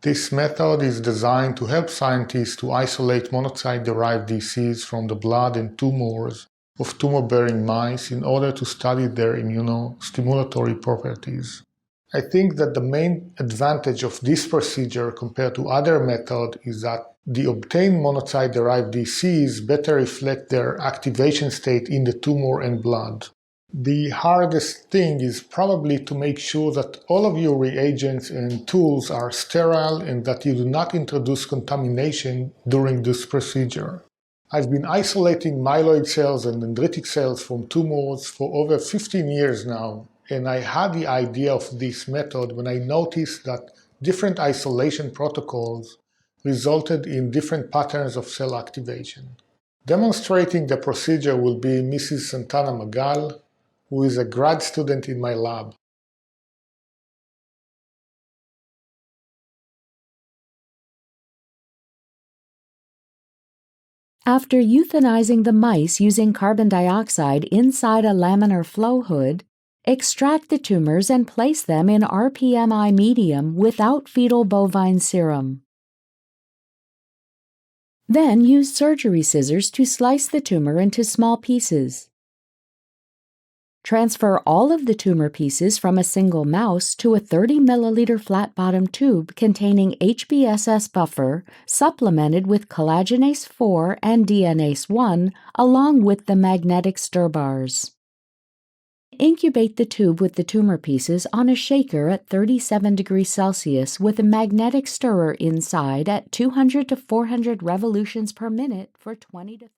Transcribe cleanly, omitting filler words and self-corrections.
This method is designed to help scientists to isolate monocyte-derived DCs from the blood and tumors of tumor-bearing mice in order to study their immunostimulatory properties. I think that the main advantage of this procedure compared to other methods is that the obtained monocyte-derived DCs better reflect their activation state in the tumor and blood. The hardest thing is probably to make sure that all of your reagents and tools are sterile and that you do not introduce contamination during this procedure. I've been isolating myeloid cells and dendritic cells from tumors for over 15 years now, and I had the idea of this method when I noticed that different isolation protocols resulted in different patterns of cell activation. Demonstrating the procedure will be Mrs. Santana-Magal, who is a grad student in my lab. After euthanizing the mice using carbon dioxide inside a laminar flow hood, extract the tumors and place them in RPMI medium without fetal bovine serum. Then use surgery scissors to slice the tumor into small pieces. Transfer all of the tumor pieces from a single mouse to a 30 milliliter flat-bottom tube containing HBSS buffer supplemented with collagenase 4 and DNase 1 along with the magnetic stir bars. Incubate the tube with the tumor pieces on a shaker at 37 degrees Celsius with a magnetic stirrer inside at 200 to 400 revolutions per minute for 20 to